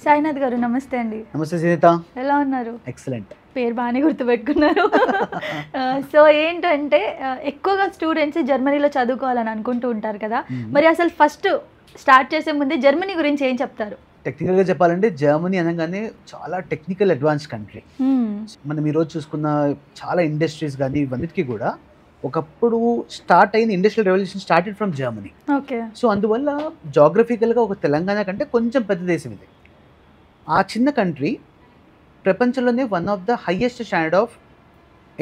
సాయినాథ్ గారు నమస్తే అండి. నమస్తే సునీత. ఎలా ఉన్నారు? ఎక్సలెంట్. పేరు బాగానే గుర్తుపెట్టుకున్నారు. సో ఏంటంటే ఎక్కువగా స్టూడెంట్స్ జర్మనీలో చదువుకోవాలని అనుకుంటూ ఉంటారు కదా. మరి అసలు ఫస్ట్ స్టార్ట్ చేసే ముందే జర్మనీ గురించి ఏం చెప్తారు? టెక్నికల్గా చెప్పాలంటే జర్మనీ అనగానే చాలా టెక్నికల్ అడ్వాన్స్ కంట్రీ. మనం ఈరోజు చూసుకున్న చాలా ఇండస్ట్రీస్ కానీ ఇవన్నిటికీ కూడా ఒకప్పుడు స్టార్ట్ అయిన industrial revolution started from Germany. Okay. So అందువల్ల జాగ్రఫికల్గా ఒక తెలంగాణ కంటే కొంచెం పెద్ద దేశం ఇది. ఆ చిన్న కంట్రీ ప్రపంచంలోనే one of the highest standard of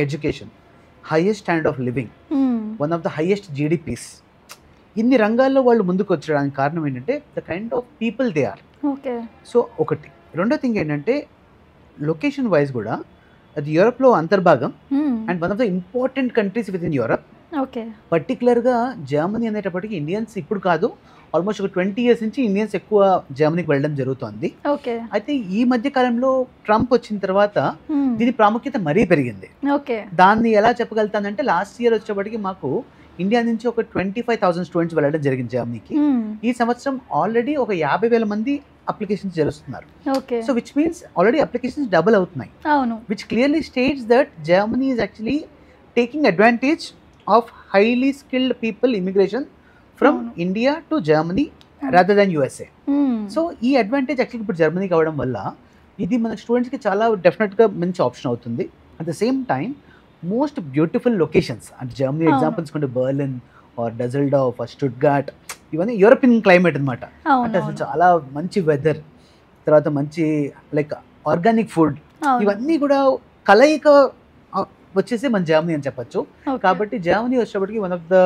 education, highest standard of living, one of the highest GDPs. ఇన్ని రంగాల్లో వాళ్ళు ముందుకు వచ్చడానికి కారణం ఏంటంటే the kind of people they are. Okay. So ఒకటి. రెండో థింగ్ ఏంటంటే లొకేషన్ వైజ్ కూడా అది యూరప్లో అంతర్భాగం and one of the important countries with in Europe. Okay. పర్టికులర్గా జర్మనీ అనేటప్పటికి ఇండియన్స్ ఇప్పుడు కాదు, ఆల్మోస్ట్ ఒక 20 years నుంచి ఇండియన్స్ ఎక్కువ జర్మనీకి వెళ్ళడం జరుగుతుంది. ఓకే. అయితే ఈ మధ్య కాలంలో ట్రంప్ వచ్చిన తర్వాత దీని ప్రాముఖ్యత మరీ పెరిగింది. ఓకే. దాన్ని ఎలా చెప్పగలుగుతానంటే లాస్ట్ ఇయర్ వచ్చేప్పటికి మాకు ఇండియా నుంచి ఒక 25,000 స్టూడెంట్స్ వెళ్ళడం జరిగింది జర్మనీకి. ఈ సంవత్సరం ఆల్రెడీ ఒక 50,000 మంది అప్లికేషన్స్ చేస్తున్నారు. Okay. So which means already applications double అవుతున్నాయి. అవును. Which clearly states that Germany is actually taking advantage of highly skilled people immigration from India to Germany rather than USA. So ఈ advantage actually ఇప్పుడు జర్మనీకి అవ్వడం వల్ల ఇది మన స్టూడెంట్స్కి చాలా డెఫినెట్గా మంచి ఆప్షన్ అవుతుంది. At the same time most beautiful locations అంటే జర్మనీ ఎగ్జాంపుల్స్ కొంటే బర్లిన్ ఆర్ డజల్డార్ఫ్ ఆర్ స్టుట్గార్ట్, ఇవన్నీ యూరోపియన్ క్లైమేట్ అనమాట. అంటే అసలు చాలా మంచి వెదర్, తర్వాత మంచి లైక్ ఆర్గానిక్ ఫుడ్, ఇవన్నీ కూడా కలయిక వచ్చేసి మన జర్మనీ అని చెప్పచ్చు. కాబట్టి జర్మనీ వచ్చేటప్పటికి one of the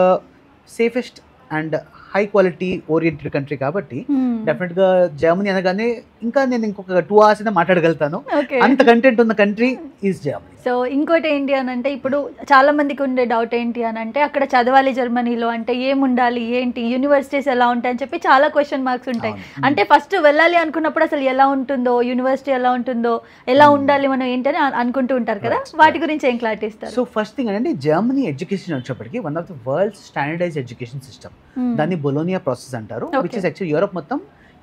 safest and high quality oriented country కాబట్టి డెఫినెట్గా జర్మనీ అనగానే ఇంకా నేను ఇంకొక 2 hours అయినా మాట్లాడగలుగుతాను. అంత కంటెంట్ ఉన్న కంట్రీ ఈజ్ జర్మనీ. సో ఇంకోటి ఏంటి అని అంటే ఇప్పుడు చాలా మందికి ఉండే డౌట్ ఏంటి అని అంటే అక్కడ చదవాలి జర్మనీలో అంటే ఏముండాలి, ఏంటి యూనివర్సిటీస్ ఎలా ఉంటాయని చెప్పి చాలా క్వశ్చన్ మార్క్స్ ఉంటాయి. అంటే ఫస్ట్ వెళ్ళాలి అనుకున్నప్పుడు అసలు ఎలా ఉంటుందో, యూనివర్సిటీ ఎలా ఉంటుందో, ఎలా ఉండాలి మనం ఏంటని అనుకుంటూ ఉంటారు కదా, వాటి గురించి ఏం క్లారిటీ ఇస్తారు? సో ఫస్ట్ థింగ్ అంటే జర్మనీ ఎడ్యుకేషన్ వచ్చేప్పటికి one of the world's standardise education system. దాన్ని బొలోనియా ప్రాసెస్ అంటారు. విచ్ ఇస్ యాక్చువల్లీ యూరోప్ మొత్తం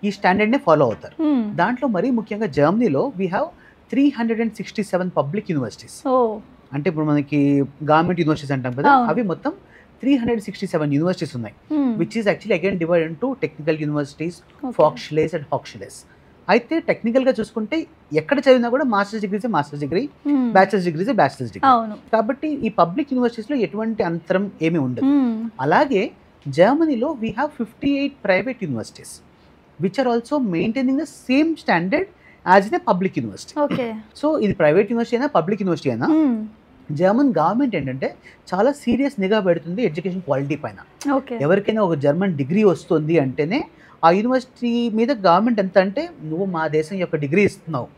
ఈ స్టాండర్డ్ నే ఫాలో అవుతారు. దాంట్లో మరీ ముఖ్యంగా జర్మనీలో వీ హ్యావ్ 367 పబ్లిక్ యూనివర్సిటీస్. అంటే ఇప్పుడు మనకి గవర్నమెంట్ యూనివర్సిటీస్ అంటాం కదా, అవి మొత్తం 367 యూనివర్సిటీస్ ఉన్నాయి. Which is actually again divide into technical universities, ఫాక్స్లేస్ అండ్ హాక్స్లేస్. అయితే టెక్నికల్గా చూసుకుంటే ఎక్కడ చదివినా కూడా మాస్టర్స్ డిగ్రీసే మాస్టర్స్ డిగ్రీ, బ్యాచిలర్స్ డిగ్రీసే బ్యాచిలర్స్ డిగ్రీ. కాబట్టి ఈ పబ్లిక్ యూనివర్సిటీస్లో ఎటువంటి అంతరం ఏమీ ఉండదు. అలాగే జర్మనీలో we have 58 private universities which are also maintaining the same standard as in a public university. So ఇది ప్రైవేట్ యూనివర్సిటీ అయినా పబ్లిక్ యూనివర్సిటీ అయినా జర్మన్ గవర్నమెంట్ ఏంటంటే చాలా సీరియస్ నిఘా పెడుతుంది ఎడ్యుకేషన్ క్వాలిటీ పైన. ఎవరికైనా ఒక జర్మన్ డిగ్రీ వస్తుంది అంటేనే ఆ యూనివర్సిటీ మీద గవర్నమెంట్ ఎంత అంటే నువ్వు మా దేశం యొక్క డిగ్రీ ఇస్తున్నావు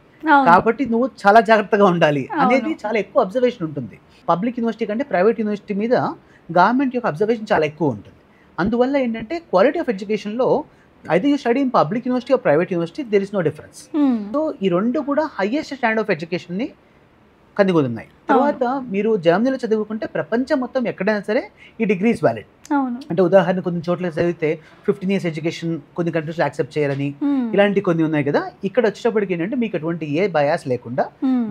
కాబట్టి నువ్వు చాలా జాగ్రత్తగా ఉండాలి అనేది చాలా ఎక్కువ అబ్జర్వేషన్ ఉంటుంది. పబ్లిక్ యూనివర్సిటీ కంటే ప్రైవేట్ యూనివర్సిటీ మీద గవర్నమెంట్ యొక్క అబ్జర్వేషన్ చాలా ఎక్కువ ఉంటుంది. అందువల్ల ఏంటంటే క్వాలిటీ ఆఫ్ ఎడ్యుకేషన్లో either you study in public university or private university, there is no difference. So ఈ రెండు కూడా హైయెస్ట్ స్టాండర్డ్ ఆఫ్ ఎడ్యుకేషన్ని కలిగి ఉన్నాయి. తర్వాత మీరు జర్మనీలో చదువుకుంటే ప్రపంచం మొత్తం ఎక్కడైనా సరే ఈ డిగ్రీ ఇస్ వ్యాలిడ్. అంటే ఉదాహరణ కొన్ని చోట్ల చదివితే 15 years ఎడ్యుకేషన్ కొన్ని కంట్రీస్ యాక్సెప్ట్ చేయరని ఇలాంటి కొన్ని ఉన్నాయి కదా. ఇక్కడ వచ్చేటప్పటికి ఏంటంటే మీకు ఎటువంటి ఏ బయాస్ లేకుండా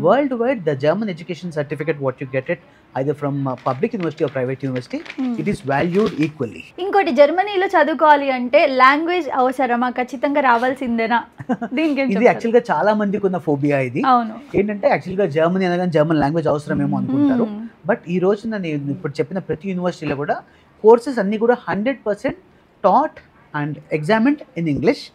world wide the German education certificate what you get it either from public university or private university, it is valued equally. ఇంకోటి జర్మనీలో చదువుకోవాలి అంటే లాంగ్వేజ్ అవసరమా, ఖచ్చితంగా రావాల్సిందేనా? ఇది యాక్చువల్ గా చాలా మందికి ఉన్న ఫోబియా. ఇది ఏంటంటే యాక్చువల్ గా జర్మనీ అనగానే జర్మన్ లాంగ్వేజ్ అవసరమేమో అనుకుంటారు. బట్ ఈ రోజున నేను ఇప్పుడు చెప్పిన ప్రతి యూనివర్సిటీలో కూడా కోర్సెస్ అన్ని కూడా 100% taught and examined in English.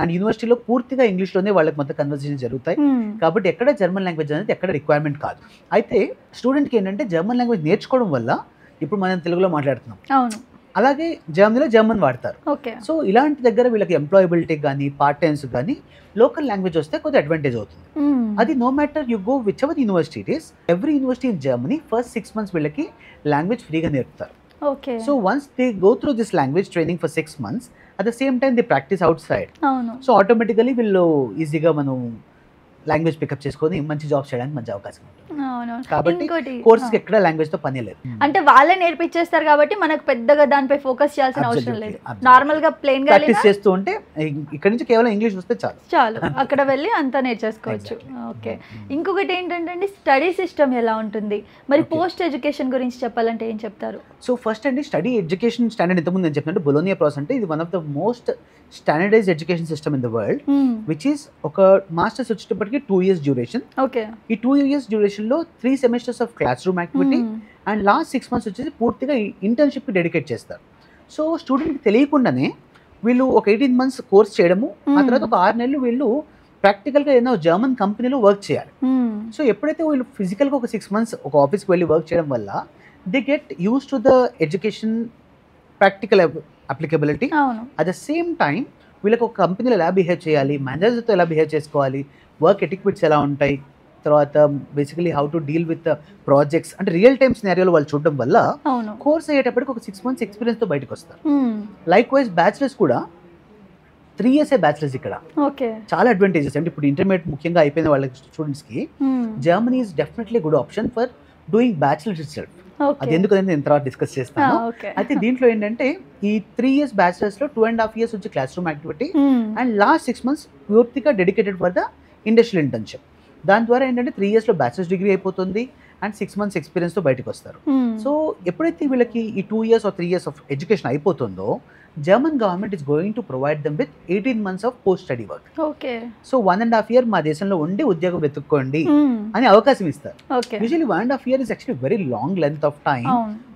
And యూనివర్సిటీలో పూర్తిగా ఇంగ్లీష్లోనే వాళ్ళకి మొత్తం కన్వర్సేషన్ జరుగుతాయి. కాబట్టి ఎక్కడ జర్మన్ లాంగ్వేజ్ అనేది ఎక్కడ రిక్వైర్మెంట్ కాదు. అయితే స్టూడెంట్కి ఏంటంటే జర్మన్ లాంగ్వేజ్ నేర్చుకోవడం వల్ల ఇప్పుడు మనం తెలుగులో మాట్లాడుతున్నాం, అలాగే జర్మనీలో జర్మన్ వాడతారు. సో ఇలాంటి దగ్గర వీళ్ళకి ఎంప్లాయబిలిటీ కానీ పార్ట్ టైమ్స్ కానీ లోకల్ లాంగ్వేజ్ వస్తే కొద్దిగా అడ్వాంటేజ్ అవుతుంది. అది no matter you go whichever university it is, every university in Germany first 6 months వీళ్ళకి లాంగ్వేజ్ ఫ్రీగా నేర్పుతారు. So once they go through this language training for 6 months, at the same time they practice outside. So automatically వీళ్ళు ఈజీగా మనం language pickup చేసుకొని మంచి jobs చేయడానికి మంచి అవకాశం ఉంటుంది. అవునవును. కాబట్టి ఇంకోటి కోర్స్కి ఎక్కడ లాంగ్వేజ్తో పని లేదు. అంటే వాళ్ళే నేర్పించేస్తారు కాబట్టి మనకు పెద్దగా దానిపై ఫోకస్ చేయాల్సిన అవసరం లేదు. నార్మల్ గా ప్లెయిన్ గా ప్రాక్టీస్ చేస్తూ ఉంటే ఇక్కడ నుంచి కేవలం ఇంగ్లీష్ వస్తే చాలు అక్కడ వెళ్ళి అంతా నేర్చేసుకోవచ్చు. ఓకే. ఇంకొకటి ఏంటంటే స్టడీ సిస్టమ్ ఎలా ఉంటుంది, మరి పోస్ట్ ఎడ్యుకేషన్ గురించి చెప్పాలంటే ఏం చెప్తారు? సో ఫస్ట్ అండి, స్టడీ ఎడ్యుకేషన్ స్టాండర్డ్ ఇంతకుముందు నేను చెప్పినట్టు బొలోనియా ప్రాసెస్ అంటే ఇది one of the most standardised education system in the world, which is ఒక మాస్టర్స్ వచ్చేటప్పటికి 2 years డ్యూరేషన్. ఓకే. ఈ 2 years డ్యూరేషన్ లో 3 semesters of class room activity and last 6 months వచ్చేసి పూర్తిగా ఇంటర్న్షిప్ కి డెడికేట్ చేస్తారు. సో స్టూడెంట్కి తెలియకుండానే వీళ్ళు ఒక 18 months కోర్స్ చేయడము, ఆ తర్వాత ఒక 6 నెలలు వీళ్ళు ప్రాక్టికల్గా ఏదైనా జర్మన్ కంపెనీలో వర్క్ చేయాలి. సో ఎప్పుడైతే వీళ్ళు ఫిజికల్గా ఒక 6 months ఒక ఆఫీస్కి వెళ్ళి వర్క్ చేయడం వల్ల they get use to the education practical applicability. At the same time వీళ్ళకి ఒక కంపెనీలో ఎలా బిహేవ్ చేయాలి, మేనేజర్తో ఎలా బిహేవ్ చేసుకోవాలి, వర్క్ ఎటిక్విట్స్ ఎలా ఉంటాయి, తర్వాత basically how to deal with projects అంటే రియల్ టైమ్ సినారియోలో వాళ్ళు చూడడం వల్ల కోర్స్ అయ్యేటప్పటికి ఒక 6 months ఎక్స్పీరియన్స్తో బయటకు వస్తారు. లైక్ వైజ్ బ్యాచిలర్స్ కూడా 3 years బ్యాచిలర్స్ ఇక్కడ చాలా అడ్వాంటేజెస్. అంటే ఇప్పుడు ఇంటర్మీడియట్ ముఖ్యంగా అయిపోయిన వాళ్ళ స్టూడెంట్స్కి Germany is definitely good option for doing bachelors it self. అది ఎందుకంటే నేను తర్వాత డిస్కస్ చేస్తాను. అయితే దీంట్లో ఏంటంటే ఈ 3 years బ్యాచిలర్స్ లో 2.5 years వచ్చి class room activity and last 6 months పూర్తిగా dedicated for the industrial internship. దాని ద్వారా ఏంటంటే 3 years లో బ్యాచిలర్స్ డిగ్రీ అయిపోతుంది అండ్ 6 months ఎక్స్పీరియన్స్తో బయటకు వస్తారు. సో ఎప్పుడైతే వీళ్ళకి ఈ 2 years or 3 years of education అయిపోతుందో German government is going to provide them with 18 months of post study work. So 1.5 year మా దేశంలో ఉండి ఉద్యోగం వెతుక్కోండి అని అవకాశం ఇస్తారు. Usually 1.5 year is actually very long length of time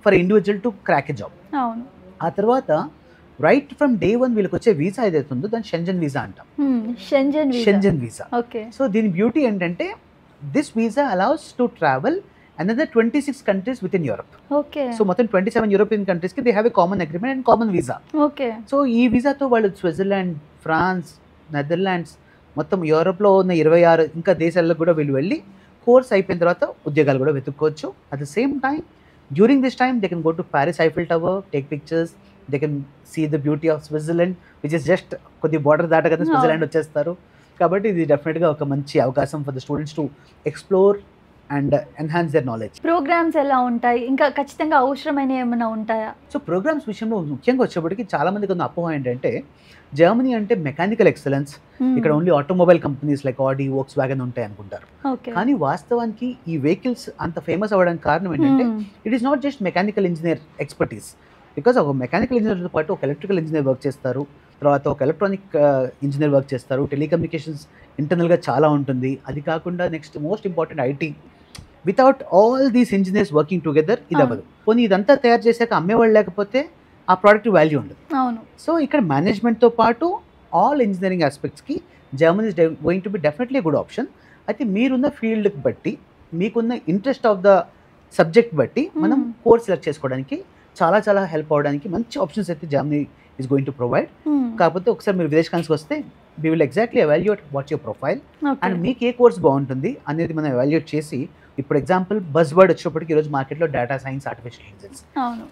for individual to crack a job. ఆ తర్వాత రైట్ ఫ్రమ్ day 1 వీళ్ళకి వచ్చే వీసా ఏదైతే ఉందో దాన్ని షెంజన్ వీసా అంటాం. Schengen visa. సో దీని బ్యూటీ ఏంటంటే this visa allows to travel another 26 countries within Europe. So మొత్తం 27 European countries కి they have a common agreement and common visa. So ఈ వీసాతో వాళ్ళు స్విట్జర్లాండ్, ఫ్రాన్స్, నెదర్లాండ్స్ మొత్తం యూరోప్లో ఉన్న 26 ఇంకా దేశాల్లో కూడా వీళ్ళు వెళ్ళి కోర్స్ అయిపోయిన తర్వాత ఉద్యోగాలు కూడా వెతుక్కోవచ్చు. At the same time during this time they can go to Paris Eiffel tower, take pictures, they can see the beauty of Switzerland which is just కొద్ది బార్డర్ దాటగానే స్విట్జర్లాండ్ వచ్చేస్తారు. కాబట్టి ఇది డెఫినెట్గా ఒక మంచి అవకాశం for the students to explore and enhance their knowledge. Programmes ఎలా ఉంటాయి, ఇంకా ఖచ్చితంగా అవసరమైన ఏమైనా ఉంటాయా? సో ప్రోగ్రామ్స్ విషయంలో ముఖ్యంగా వచ్చేప్పటికి చాలా మందికి ఉన్న అపోహ ఏంటంటే జర్మనీ అంటే మెకానికల్ ఎక్సలెన్స్, ఇక్కడ ఓన్లీ ఆటోమొబైల్ కంపెనీస్ లైక్ ఆడి, వోక్స్ వ్యాగన్ ఉంటాయి అనుకుంటారు. కానీ వాస్తవానికి ఈ వెహికల్స్ అంత ఫేమస్ అవ్వడానికి కారణం ఏంటంటే it is not just mechanical engineer expertise. Because ఒక మెకానికల్ ఇంజనీర్తో పాటు ఒక ఎలక్ట్రికల్ ఇంజనీర్ వర్క్ చేస్తారు, తర్వాత ఒక ఎలక్ట్రానిక్ ఇంజనీర్ వర్క్ చేస్తారు, టెలికమ్యూనికేషన్స్ ఇంటర్నల్గా చాలా ఉంటుంది. అది కాకుండా next most important IT. Without all these engineers working together ఇది అవ్వదు. పోనీ ఇదంతా తయారు చేశాక అమ్మేవాళ్ళు లేకపోతే ఆ ప్రోడక్ట్ వాల్యూ ఉండదు. సో ఇక్కడ మేనేజ్మెంట్తో పాటు ఆల్ ఇంజనీరింగ్ ఆస్పెక్ట్స్కి Germany is going to be definitely good option. అయితే మీరున్న ఫీల్డ్కి బట్టి, మీకున్న ఇంట్రెస్ట్ ఆఫ్ ద సబ్జెక్ట్ బట్టి మనం కోర్స్ సెలెక్ట్ చేసుకోవడానికి చాలా చాలా హెల్ప్ అవ్వడానికి మంచి ఆప్షన్స్ అయితే Germany is going to provide. కాకపోతే ఒకసారి మీరు విదేశానికి వస్తే we will exactly evaluate what's your profile and మీకు ఏ కోర్స్ బాగుంటుంది అనేది మనం ఎవాల్యుయేట్ చేసి, ఇప్పుడు ఎగ్జాంపుల్ బజ్ వర్డ్ వచ్చేప్పటికి ఈరోజు మార్కెట్లో డేటా సైన్స్, ఆర్టిఫిషియల్ ఇంటెలిజెన్స్.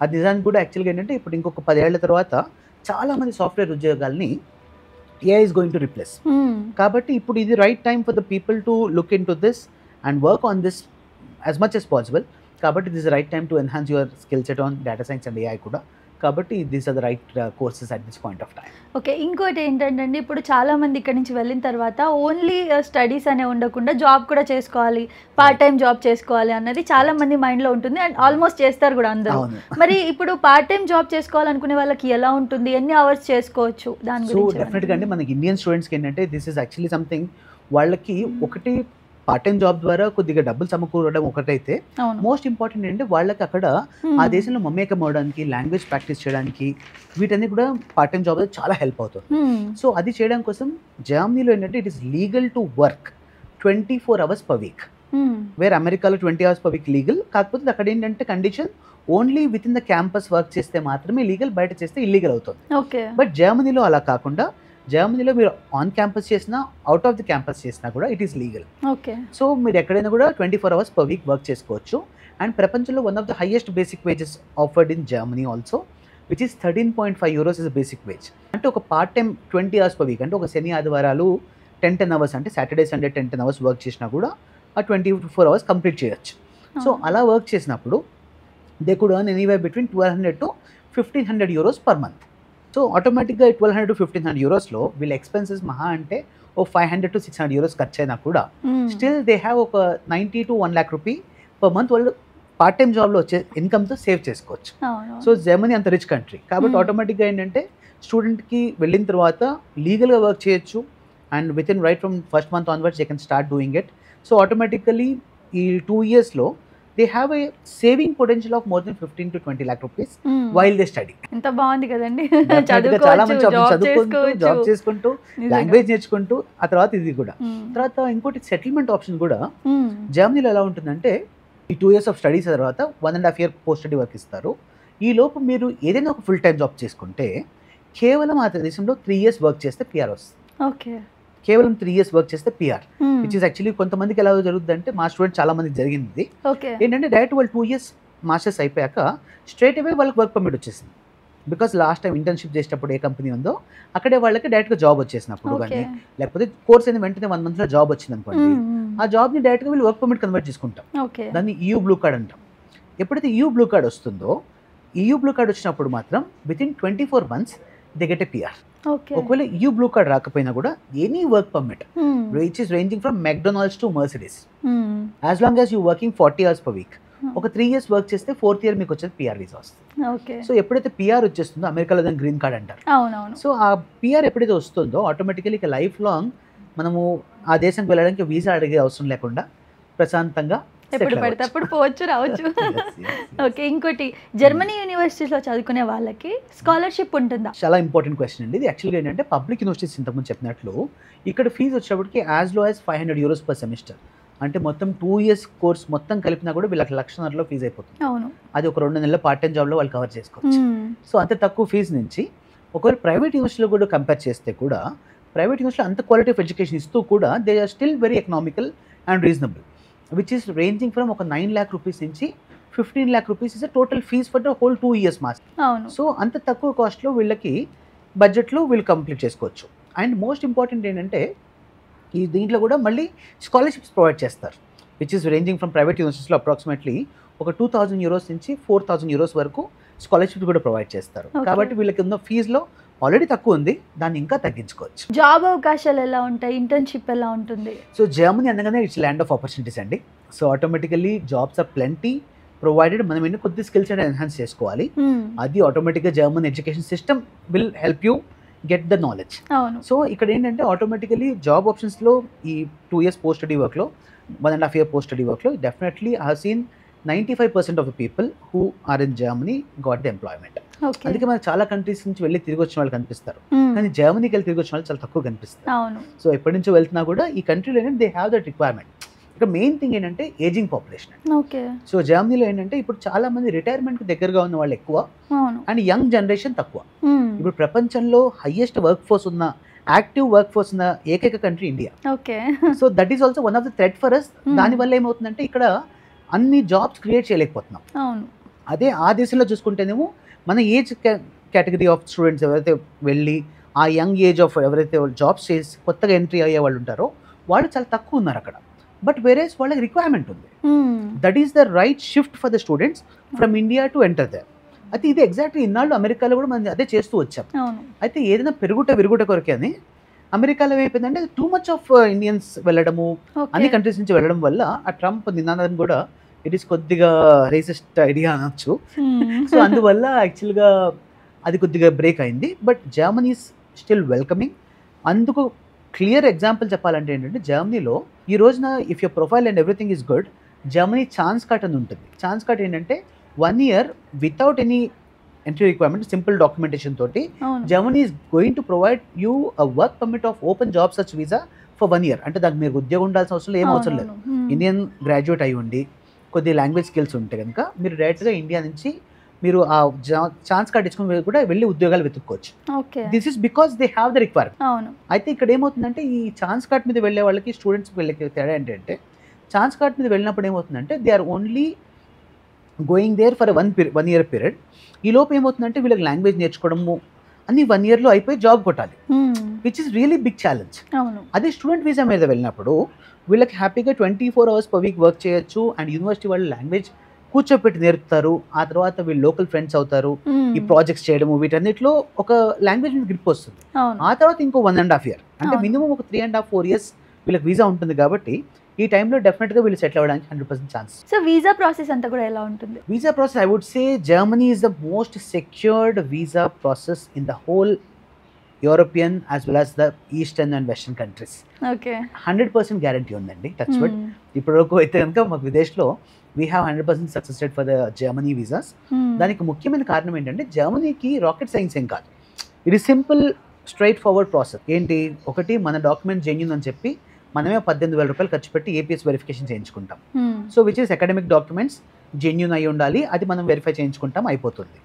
అది నిజానికి కూడా యాక్చువల్గా ఏంటంటే ఇప్పుడు ఇంకొక 10 ఏళ్ల తర్వాత చాలా మంది సాఫ్ట్వేర్ ఉద్యోగాల్ని AI is going to replace. కాబట్టి ఇప్పుడు ఇది right time for the people to look into this and work on this as much as possible. కాబట్టి this right time to enhance your skill set on data science and AI కూడా. కాబట్టి these are the right courses at this point of time. Okay. ఇంకోటి ఏంటంటే ఇప్పుడు చాలా మంది ఇక్కడ నుంచి వెళ్ళిన తర్వాత ఓన్లీ స్టడీస్ అనే ఉండకుండా జాబ్ కూడా చేసుకోవాలి, పార్ట్ టైం జాబ్ చేసుకోవాలి అన్నది చాలా మంది మైండ్లో ఉంటుంది అండ్ ఆల్మోస్ట్ చేస్తారు కూడా అందరూ. మరి ఇప్పుడు పార్ట్ టైం జాబ్ చేసుకోవాలనుకునే వాళ్ళకి ఎలా ఉంటుంది, ఎన్ని అవర్స్ చేసుకోవచ్చు దాని గురించి? సో డెఫినెట్గా అండి మనకి ఇండియన్ స్టూడెంట్స్కి ఏంటంటే దిస్ ఇస్ యాక్చువల్లీ సంథింగ్, వాళ్ళకి ఒకటి పార్ట్ టైం జాబ్ ద్వారా కొద్దిగా డబ్బులు సమకూరడం ఒకటైతే, మోస్ట్ ఇంపార్టెంట్ ఏంటంటే వాళ్ళకి అక్కడ ఆ దేశంలో మమేకం అవడానికి, లాంగ్వేజ్ ప్రాక్టీస్ చేయడానికి వీటన్ని కూడా పార్ట్ టైం జాబ్ చాలా హెల్ప్ అవుతుంది. సో అది చేయడం కోసం జర్మనీలో ఏంటంటే it is legal to work 24 hours per week. వేరే అమెరికాలో 20 hours per week లీగల్. కాకపోతే అక్కడ ఏంటంటే condition only with in the campus work చేస్తే మాత్రమే లీగల్, బయట చేస్తే ఇల్లీగల్ అవుతుంది. బట్ జర్మనీలో అలా కాకుండా జర్మనీలో మీరు ఆన్ క్యాంపస్ చేసినా, అవుట్ ఆఫ్ ది క్యాంపస్ చేసినా కూడా ఇట్ ఈస్ లీగల్. సో మీరు ఎక్కడైనా కూడా 24 hours per week వర్క్ చేసుకోవచ్చు. అండ్ ప్రపంచంలో one of the highest basic wages offered in Germany also, which is 13.5 euros is basic wage. అంటే ఒక part time 20 hours per week అంటే ఒక శని ఆదివారాలు 10 అవర్స్ అంటే సాటర్డే సండే 10 అవర్స్ వర్క్ చేసినా కూడా ఆ 24 అవర్స్ కంప్లీట్ చేయొచ్చు. సో అలా వర్క్ చేసినప్పుడు they could earn anywhere between 1200 to 1500 euros per month. So ఆటోమేటిక్గా 1200 to 1500 euros వీళ్ళ ఎక్స్పెన్సెస్ మహా అంటే ఓ 500 to 600 euros ఖర్చు అయినా కూడా స్టిల్ దే హ్యావ్ ఒక 90 to 1 lakh rupee per month వాళ్ళు పార్ట్ టైం జాబ్లో వచ్చే ఇన్కమ్తో సేవ్ చేసుకోవచ్చు. సో జర్మనీ అంత రిచ్ కంట్రీ కాబట్టి ఆటోమేటిక్గా ఏంటంటే స్టూడెంట్కి వెళ్ళిన తర్వాత లీగల్గా వర్క్ చేయొచ్చు and with in right from first month onwards they can start doing it. So automatically ఈ 2 yearsలో they have a saving potential of more than 15 to 20 lakh rupees while they study. ఎంత బాగుంది కదండి. చాలా మంచి చదువుకుంటూ జాబ్ చేసుకుంటూ లాంగ్వేజ్ నేర్చుకుంటూ ఆ తర్వాత ఇది కూడా. తర్వాత ఇంకోటి సెటిల్మెంట్ ఆప్షన్ కూడా జర్మనీలో ఎలా ఉంటుందంటే ఈ 2 years ఆఫ్ స్టడీస్ తర్వాత 1.5 year పోస్ట్ స్టడీ వర్క్ ఇస్తారు. ఈ లోపు మీరు ఏదైనా ఒక ఫుల్ టైం జాబ్ చేసుకుంటే కేవలం ఆ దేశంలో 3 years వర్క్ చేస్తే పిఆర్ వస్తుంది. ఓకే, కేవలం 3 years వర్క్ చేస్తే పిఆర్, విచ్ ఇస్ యాక్చువల్లీ కొంతమందికి ఎలా జరుగుతుంది అంటే మా స్టూడెంట్ చాలా మందికి జరిగింది ఏంటంటే డైరెక్ట్ వాళ్ళు 2 years మాస్టర్స్ అయిపోయాక స్ట్రైట్ అవే వాళ్ళకి వర్క్ పర్మిట్ వచ్చేసింది. బికాస్ లాస్ట్ టైం ఇంటర్న్షిప్ చేసేటప్పుడు ఏ కంపెనీ ఉందో అక్కడే వాళ్ళకి డైరెక్ట్గా జాబ్ వచ్చేసినప్పుడు కానీ లేకపోతే కోర్స్ అయిన వెంటనే 1 monthలో జాబ్ వచ్చింది అనుకోండి, ఆ జాబ్ని డైరెక్ట్గా వీళ్ళు వర్క్ పర్మిట్ కన్వర్ట్ చేసుకుంటాం. దాన్ని EU బ్లూ కార్డ్ అంటాం. ఎప్పుడైతే EU బ్లూ కార్డ్ వస్తుందో EU బ్లూ కార్డ్ వచ్చినప్పుడు మాత్రం with in 24 months they get a PR. ఒకవేళ EU బ్లూ కార్డ్ రాకపోయినా కూడా any work permit which is ranging from McDonald's to Mercedes as long as you working 40 hours per week ఒక 3 years work చేస్తే 4th year మీకు వచ్చేది PR visa వస్తుంది. So ఎప్పుడైతే PR వచ్చేస్తుందో అమెరికాలో దాన్ని గ్రీన్ కార్డ్ అంటారు. సో ఆ పిఆర్ ఎప్పుడైతే వస్తుందో ఆటోమేటికలీ ఇక లైఫ్ లాంగ్ మనము ఆ దేశానికి వెళ్ళడానికి వీసా అడిగే అవసరం లేకుండా ప్రశాంతంగా ఎప్పుడు పడితే అప్పుడు పోవచ్చు రావచ్చు. ఓకే, ఇంకోటి జర్మనీ యూనివర్సిటీస్లో చదువుకునే వాళ్ళకి స్కాలర్షిప్ ఉంటుందా? చాలా ఇంపార్టెంట్ క్వశ్చన్ అండి ఇది. యాక్చువల్గా ఏంటంటే పబ్లిక్ యూనివర్సిటీస్ ఇంతకుముందు చెప్పినట్లు ఇక్కడ ఫీజు వచ్చేటప్పటికి as low as 500 euros per semester. అంటే మొత్తం 2 years కోర్స్ మొత్తం కలిపినా కూడా వీళ్ళకి 1,00,000 ఫీజు అయిపోతుంది. అది ఒక 2 నెలల పార్ట్ టైం జాబ్లో వాళ్ళు కవర్ చేసుకోవచ్చు. సో అంత తక్కువ ఫీజు నుంచి ఒకవేళ ప్రైవేట్ యూనివర్సిటీలో కూడా కంపేర్ చేస్తే కూడా ప్రైవేట్ యూనివర్సిటీలో అంత క్వాలిటీ ఆఫ్ ఎడ్యుకేషన్ ఇస్తూ కూడా they are still very economical and reasonable, which is ranging from ఒక 9 lakh rupees నుంచి 15 lakh rupees is total fees for the whole 2 years master. So అంత తక్కువ కాస్ట్లో వీళ్ళకి బడ్జెట్లో వీళ్ళు కంప్లీట్ చేసుకోవచ్చు. అండ్ మోస్ట్ ఇంపార్టెంట్ ఏంటంటే ఈ దీంట్లో కూడా మళ్ళీ స్కాలర్షిప్స్ ప్రొవైడ్ చేస్తారు, which is ranging from private యూనివర్సిటీస్లో అప్రాక్సిమేట్లీ ఒక 2,000 euros నుంచి 4,000 euros వరకు స్కాలర్షిప్ కూడా ప్రొవైడ్ చేస్తారు. కాబట్టి వీళ్ళకి ఉన్న ఫీజులో ఆల్రెడీ తక్కువ ఉంది, దాన్ని ఇంకా తగ్గించుకోవచ్చు. జాబ్ అవకాశాలు ఎలా ఉంటాయి, ఇంటర్న్షిప్ ఎలా ఉంటుంది? సో జర్మనీ అనగానే ఇట్స్ ల్యాండ్ ఆఫ్ ఆపర్చునిటీస్ అండి. So automatically jobs are plenty provided, మనం ఎన్ని కొద్ది స్కిల్స్ అనేది ఎన్హాన్స్ చేసుకోవాలి. అది ఆటోమేటిక్గా German education system will help you get the knowledge. So ఇక్కడ ఏంటంటే ఆటోమేటికలీ జాబ్ ఆప్షన్స్లో ఈ 2 years పోస్ట్ స్టడీ వర్క్లో 1.5 year పోస్ట్ స్టడీ వర్క్లో definitely I have seen 95% of the people who are in Germany got the employment. అందుకే మనకు చాలా countries నుంచి వెళ్ళి తిరిగి వచ్చిన వాళ్ళు కనిపిస్తారు, కానీ జర్మనీకి వెళ్ళి తిరిగి వచ్చిన వాళ్ళు చాలా తక్కువ కనిపిస్తారు. సో ఎప్పటి నుంచో వెళ్తున్నా కూడా ఈ కంట్రీలో ఏంటంటే దే హ్యావ్ దట్ రిక్వైర్మెంట్. ఇక్కడ మెయిన్ థింగ్ ఏంటంటే ఏజింగ్ పాపులేషన్. సో జర్మనీలో ఏంటంటే ఇప్పుడు చాలా మంది రిటైర్మెంట్ కి దగ్గరగా ఉన్న వాళ్ళు ఎక్కువ అండ్ యంగ్ జనరేషన్ తక్కువ. ఇప్పుడు ప్రపంచంలో హైయెస్ట్ వర్క్ ఫోర్స్ ఉన్న యాక్టివ్ వర్క్ ఫోర్స్ ఉన్న ఏకైక country India. So that is also one of the threat for us. దానివల్ల ఏమవుతుందంటే ఇక్కడ అన్ని జాబ్స్ క్రియేట్ చేయలేకపోతున్నాం. అదే ఆ దేశంలో చూసుకుంటేనేమో మన ఏజ్ కేటగిరీ ఆఫ్ స్టూడెంట్స్ ఎవరైతే వెళ్ళి ఆ యంగ్ ఏజ్ ఆఫ్ ఎవరైతే జాబ్స్ చేసి కొత్తగా ఎంట్రీ అయ్యే వాళ్ళు ఉంటారో వాళ్ళు చాలా తక్కువ ఉన్నారు అక్కడ. బట్ వేరేస్ వాళ్ళకి రిక్వైర్మెంట్ ఉంది. That is the right shift for the students from India to enter they. అయితే ఇది ఎగ్జాక్ట్లీ ఇన్నాళ్ళు అమెరికాలో కూడా మనం అదే చేస్తూ వచ్చాం. అయితే ఏదైనా విరుగుట కొరకే అని అమెరికాలో ఏమైపోయిందంటే టూ మచ్ ఆఫ్ ఇండియన్స్ వెళ్ళడము, అన్ని కంట్రీస్ నుంచి వెళ్ళడం వల్ల ఆ ట్రంప్ నినాదం కూడా ఇట్ ఈస్ కొద్దిగా రేసిస్ట్ ఐడియా అనొచ్చు. సో అందువల్ల యాక్చువల్గా అది కొద్దిగా బ్రేక్ అయింది. But Germany is still welcoming. అందుకు క్లియర్ ఎగ్జాంపుల్ చెప్పాలంటే ఏంటంటే జర్మనీలో ఈ రోజున if your profile and everything is good, Germany chance card అని ఉంటుంది. ఛాన్స్ కట్ ఏంటంటే 1 year without any entry requirement simple documentation తోటి Germany is going to provide you a work permit of open job search visa for 1 year. అంటే దానికి మీరు ఉద్యోగం ఉండాల్సిన అవసరం ఏం అవసరం లేదు. ఇండియన్ గ్రాడ్యుయేట్ అయి ఉండి కొద్ది లాంగ్వేజ్ స్కిల్స్ ఉంటే కనుక మీరు డైరెక్ట్గా ఇండియా నుంచి మీరు ఆ ఛాన్స్ కార్డ్ ఇచ్చుకుని కూడా వెళ్ళి ఉద్యోగాలు వెతుక్కోవచ్చు. This is because they have the requirement. అయితే ఇక్కడ ఏమవుతుందంటే ఈ ఛాన్స్ కార్డ్ మీద వెళ్ళే వాళ్ళకి స్టూడెంట్స్ వెళ్ళే తేడా ఏంటంటే ఛాన్స్ కార్డ్ మీద వెళ్ళినప్పుడు ఏమవుతుందంటే they are only going there for 1 year period. ఈ లోపు ఏమవుతుందంటే వీళ్ళకి లాంగ్వేజ్ నేర్చుకోవడము అన్ని 1 yearలో అయిపోయి జాబ్ కొట్టాలి, which is really big challenge. అవును. అదే స్టూడెంట్ వీసా మీద వెళ్ళినప్పుడు వీళ్ళకి హ్యాపీగా 24 hours per week వర్క్ చేయొచ్చు, అండ్ యూనివర్సిటీ వాళ్ళు లాంగ్వేజ్ కూర్చోపెట్టి నేర్పుతారు, ఆ తర్వాత వీళ్ళు లోకల్ ఫ్రెండ్స్ అవుతారు, ఈ ప్రాజెక్ట్స్ చేయడము వీటన్నిటిలో ఒక లాంగ్వేజ్ మీద గ్రిప్ వస్తుంది. ఆ తర్వాత ఇంకో 1.5 year అంటే మినిమం ఒక 3.5-4 years వీళ్ళకి వీసా ఉంటుంది. కాబట్టి ఈ టైంలో డెఫినెట్గా వీళ్ళు సెటిల్ అవ్వడానికి 100% ఛాన్స్. సో వీసా ప్రాసెస్ అంతా కూడా ఎలా ఉంటుంది? Visa process I would say Germany is the most secured visa process in the whole European as well as the eastern and western countries. Okay, 100% guarantee ఉందండి. Touch wood ఇప్పటివరకు అయితే కనుక మాకు విదేశ్లో we have 100% success rate for the Germany visas. దానికి ముఖ్యమైన కారణం ఏంటంటే జర్మనీకి రాకెట్ సైన్స్ ఏం కాదు, it is simple straightforward process. ఏంటి, ఒకటి మన డాక్యుమెంట్ జెన్యూన్ అని చెప్పి మనమే 18,000 రూపాయలు ఖర్చు పెట్టి ఏపీఎస్ వెరిఫికేషన్ చేయించుకుంటాం. So which is academic documents genuine అయి ఉండాలి, అది మనం వెరిఫై చేయించుకుంటాం, అయిపోతుంది.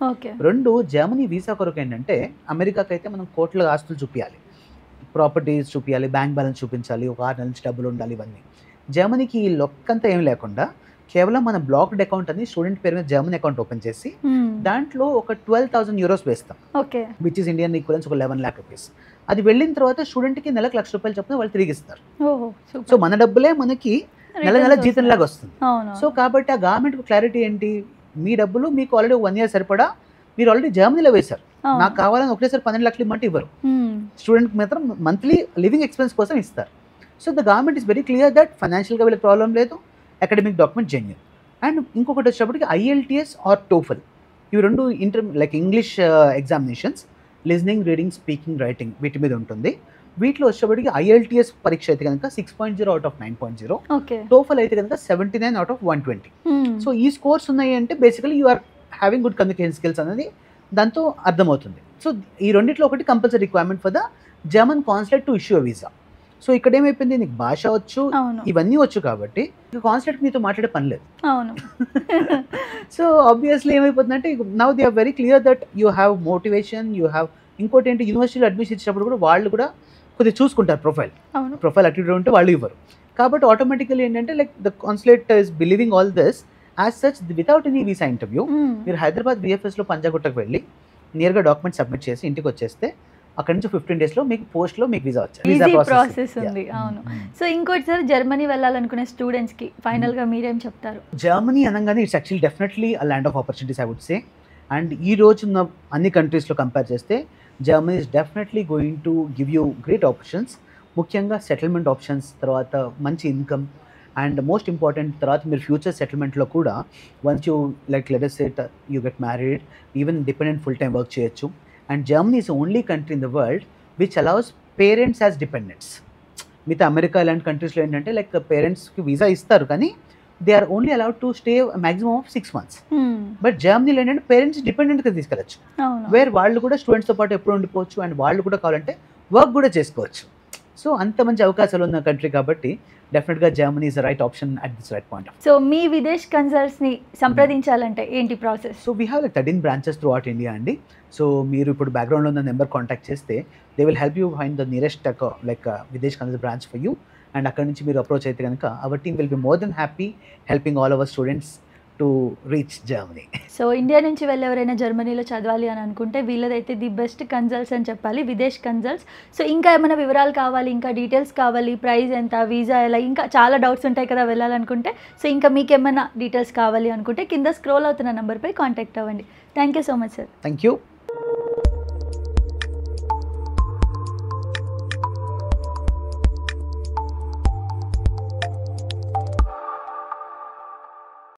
రెండు, జర్మనీ వీసా కొరకు ఏంటంటే అమెరికాకి అయితే మనం కోట్ల ఆస్తులు చూపించాలి, ప్రాపర్టీస్ చూపించాలి, బ్యాంక్ బ్యాలెన్స్ చూపించాలి, ఒక 6 నెలల నుంచి డబ్బులు ఉండాలి, ఇవన్నీ. జర్మనీకి ఈ లొక్కంతా ఏం లేకుండా కేవలం మన బ్లాక్డ్ అకౌంట్ అని స్టూడెంట్ పేరు మీద జర్మనీ అకౌంట్ ఓపెన్ చేసి దాంట్లో ఒక 12,000 euros వేస్తాం, విచ్ ఇస్ ఇండియన్ ఈక్వలెన్స్ ఒక 11 lakh rupees. అది వెళ్ళిన తర్వాత స్టూడెంట్కి నెలకు 1,00,000 రూపాయలు చొప్పున వాళ్ళు తిరిగి ఇస్తారు. సో మన డబ్బులే మనకి నెల జీతం లాగా వస్తుంది. సో కాబట్టి ఆ గవర్నమెంట్ క్లారిటీ ఏంటి, మీ డబ్బులు మీకు ఆల్రెడీ 1 year సరిపడా మీరు ఆల్రెడీ జర్మనీలో వేశారు, నాకు కావాలని ఒకటేసారి 12 lakhs ఇవ్వమంటే ఇవ్వరు. స్టూడెంట్కి మాత్రం మంత్లీ లివింగ్ ఎక్స్పెన్స్ కోసం ఇస్తారు. So the government is very clear that ఫైనాన్షియల్గా వీళ్ళకి ప్రాబ్లం లేదు, అకాడమిక్ డాక్యుమెంట్ జెన్యూన్. అండ్ ఇంకొకటి వచ్చేటప్పటికి IELTS ఆర్ టోఫెల్, ఇవి రెండు like English examinations, listening, reading, speaking, writing వీటి మీద ఉంటుంది. వీటిలో వచ్చేటప్పటికి IELTS పరీక్ష అయితే కనుక 6.0 out of 9.0, టోఫెల్ అయితే కనుక 79 out of 120. సో ఈ స్కోర్స్ ఉన్నాయి అంటే basically you are having good communication skills అనేది దాంతో అర్థమవుతుంది. సో ఈ రెండిట్లో ఒకటి compulsory requirement for the German consulate to issue visa. So ఇక్కడ ఏమైపోయింది, నీకు భాష వచ్చు, ఇవన్నీ వచ్చు, కాబట్టి కాన్సులేట్ మీతో మాట్లాడే పని లేదు. సో ఆబ్వియస్లీ ఏమైపోతుందంటే now they are very clear that you have motivation, you have. ఇంకోటి ఏంటి, యూనివర్సిటీలో అడ్మిషన్ ఇచ్చినప్పుడు కూడా వాళ్ళు కూడా కొద్దిగా చూసుకుంటారు ప్రొఫైల్ అటిట్యూడ్ ఉంటే వాళ్ళు ఇవ్వరు. కాబట్టి ఆటోమేటికలీ ఏంటంటే like the consulate is believing all this as such without any visa interview. మీరు హైదరాబాద్ VFSలో పంజాగుట్టకు వెళ్ళి నియర్గా డాక్యుమెంట్ సబ్మిట్ చేసి ఇంటికి వచ్చేస్తే అక్కడ నుంచి 15 daysలో మీకు పోస్ట్లో మీకు వీసా వచ్చేది. ప్రాసెస్ ఉంది. అవును. సో ఇంకోటి సార్, జర్మనీ వెళ్ళాలనుకునే స్టూడెంట్స్కి ఫైనల్గా మీరేం చెప్తారు? జర్మనీ అనగానే it's actually definitely a land of opportunities I would say. And ఈ రోజున్న అన్ని కంట్రీస్లో కంపేర్ చేస్తే Germany is definitely going to give you great options, ముఖ్యంగా సెటిల్మెంట్ ఆప్షన్స్, తర్వాత మంచి ఇన్కమ్, అండ్ మోస్ట్ ఇంపార్టెంట్ తర్వాత మీరు ఫ్యూచర్ సెటిల్మెంట్లో కూడా once you like let us say you get married, even dependent full time work చేయొచ్చు. And Germany is only country in the world which allows parents as dependents. మిగతా America ఇలాంటి కంట్రీస్లో ఏంటంటే like పేరెంట్స్కి వీసా ఇస్తారు కానీ they are only allowed to stay maximum of 6 months. But జర్మనీలో ఏంటంటే పేరెంట్స్ డిపెండెంట్గా తీసుకెళ్ళచ్చు, వేర్ వాళ్ళు కూడా స్టూడెంట్స్తో పాటు ఎప్పుడు ఉండిపోవచ్చు, అండ్ వాళ్ళు కూడా కావాలంటే వర్క్ కూడా చేసుకోవచ్చు. సో అంత మంచి అవకాశాలు ఉన్న కంట్రీ కాబట్టి డెఫినెట్గా Germany is the right option at this right point. So మీ విదేశ్ కన్సల్ట్స్ని సంప్రదించాలంటే ఏంటి process? So we have like 13 branches throughout India అండి. సో మీరు ఇప్పుడు బ్యాక్గ్రౌండ్లో ఉన్న నెంబర్ కాంటాక్ట్ చేస్తే they will help you find the nearest like Videsh consult branch for you. And అక్కడ నుంచి మీరు అప్రోచ్ అయితే కనుక our team will be more than happy helping all our students to reach Germany. So India నుంచి వెళ్ళి ఎవరైనా జర్మనీలో చదవాలి అని అనుకుంటే వీళ్ళదైతే ది బెస్ట్ కన్సల్ట్స్ అని చెప్పాలి, విదేశ్ కన్సల్ట్స్. సో ఇంకా ఏమైనా వివరాలు కావాలి, ఇంకా డీటెయిల్స్ కావాలి, ప్రైస్ ఎంత, వీసా ఎలా, ఇంకా చాలా డౌట్స్ ఉంటాయి కదా వెళ్ళాలనుకుంటే. సో ఇంకా మీకు ఏమైనా డీటెయిల్స్ కావాలి అనుకుంటే కింద స్క్రోల్ అవుతున్న నెంబర్పై కాంటాక్ట్ అవ్వండి. Thank you so much sir. Thank you.